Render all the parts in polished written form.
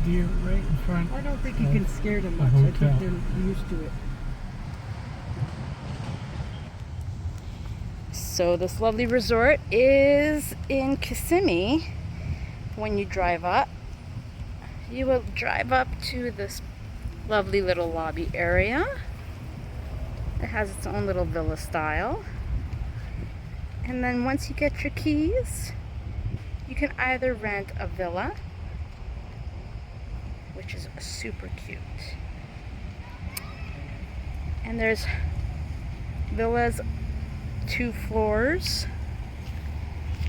deer right in front. I don't think you can scare them much. I think hotel. they're used to it. So this lovely resort is in Kissimmee. When you drive up, you will drive up to this lovely little lobby area. It has its own little villa style. And then once you get your keys, you can either rent a villa, which is super cute. And there's villas 2 floors.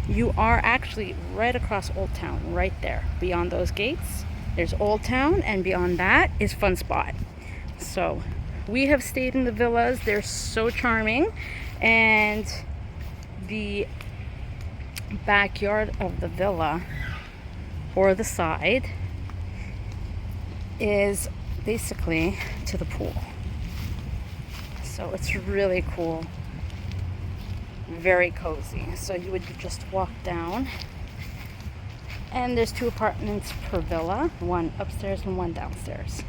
You are actually right across Old Town, right there. Beyond those gates, there's Old Town, and beyond that is Fun Spot. So we have stayed in the villas. They're so charming, and the backyard of the villa, or the side, is basically to the pool. So it's really cool, very cozy. So you would just walk down, and there's 2 apartments per villa, one upstairs and one downstairs.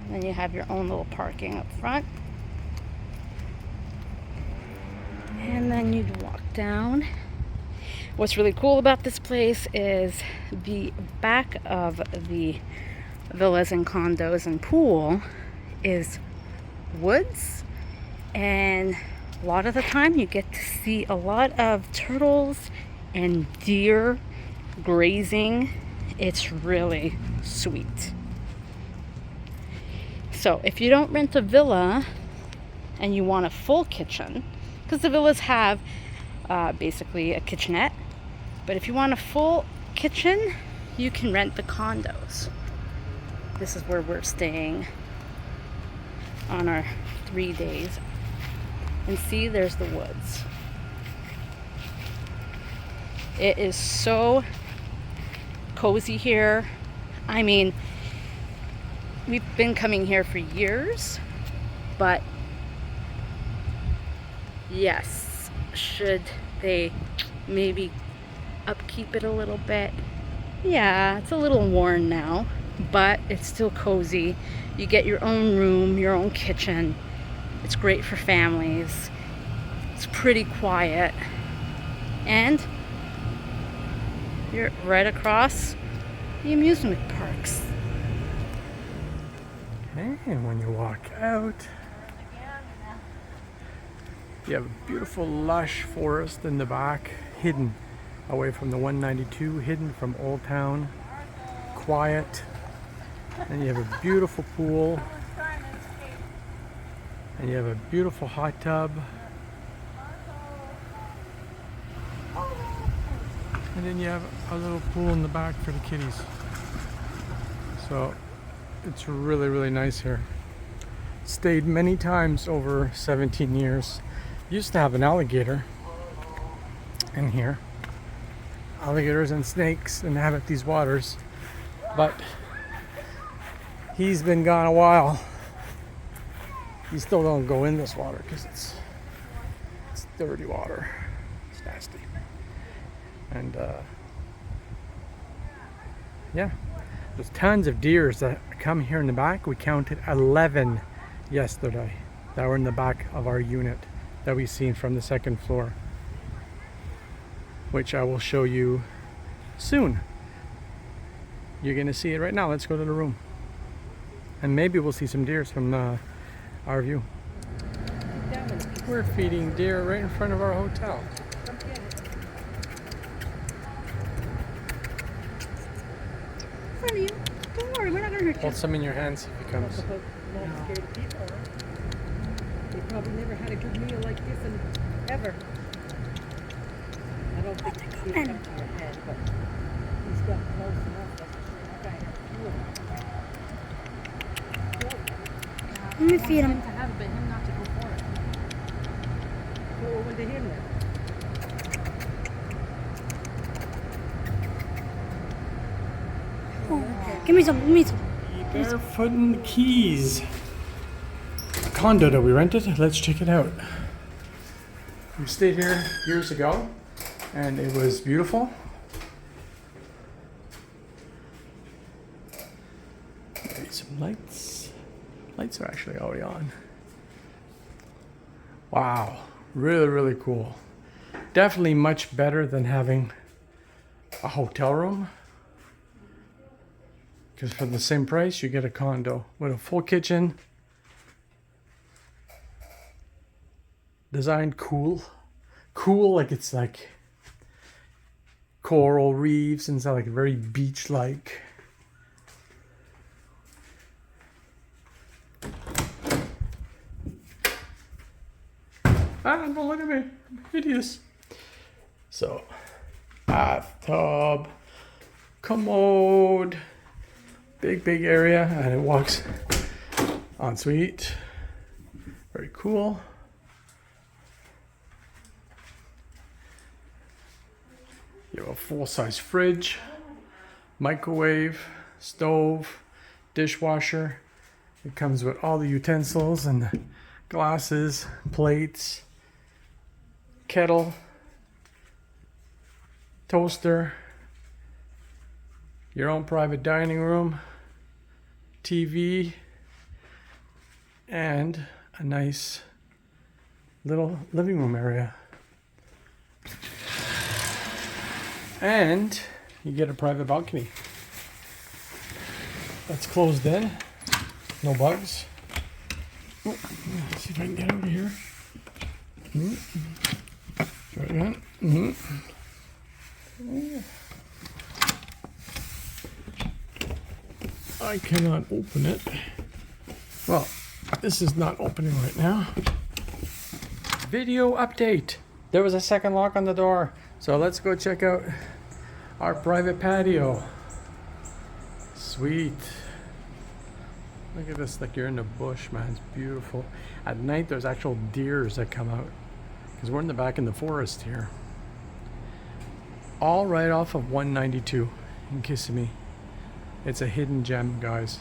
And then you have your own little parking up front. And then you'd walk down. What's really cool about this place is the back of the villas and condos and pool is woods, and a lot of the time you get to see a lot of turtles and deer grazing. It's really sweet. So if you don't rent a villa and you want a full kitchen, because the villas have basically a kitchenette, but if you want a full kitchen, you can rent the condos. This is where we're staying on our 3 days. And see, there's the woods. It is so cozy here. I mean, we've been coming here for years, but yes, should they maybe upkeep it a little bit? Yeah, it's a little worn now, but it's still cozy. You get your own room, your own kitchen. It's great for families. It's pretty quiet. And you're right across the amusement parks. And when you walk out, you have a beautiful lush forest in the back, hidden away from the 192, hidden from Old Town, quiet. And you have a beautiful pool, and you have a beautiful hot tub, and then you have a little pool in the back for the kitties. So it's really, really nice here. Stayed many times over 17 years. Used to have an alligator in here, alligators and snakes inhabit these waters, but he's been gone a while. You still don't go in this water because it's dirty water. It's nasty. And yeah, there's tons of deers that come here in the back. We counted 11 yesterday that were in the back of our unit that we seen from the 2nd floor, which I will show you soon. You're gonna see it right now. Let's go to the room, and maybe we'll see some deers from our view. We're feeding deer right in front of our hotel. In front of you. Don't worry, we're not gonna hurt you. Hold some in your hands if he comes. Not scared of people. They probably never had a good meal like this in ever. I don't think he's come to your head, but he's got close enough. That guy had Let me feed him. to have it, but him not to go for it. Go over to him then. Give me some, give me some. Barefoot in the Keys. A condo that we rented. Let's check it out. We stayed here years ago, and it was beautiful. some lights. Lights are actually already on. Wow, really, really cool. Definitely much better than having a hotel room. Because for the same price, you get a condo with a full kitchen. Designed cool. Cool, like it's like coral reefs and stuff, like very beach-like. Ah, don't look at me. I'm hideous. So, bathtub, commode, big area, and it walks ensuite. Very cool. You have a full-size fridge, microwave, stove, dishwasher. It comes with all the utensils and glasses, plates, kettle, toaster, your own private dining room, TV, and a nice little living room area. And you get a private balcony. That's closed in. No bugs. Oh, let's see if I can get over here. Try again. I cannot open it. Well, this is not opening right now. Video update. There was a second lock on the door. So let's go check out our private patio. Sweet. Look at this, like you're in the bush, man. It's beautiful. At night, there's actual deers that come out because we're in the back in the forest here. All right off of 192 in Kissimmee. It's a hidden gem, guys.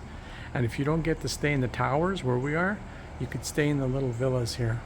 And if you don't get to stay in the towers where we are, you could stay in the little villas here.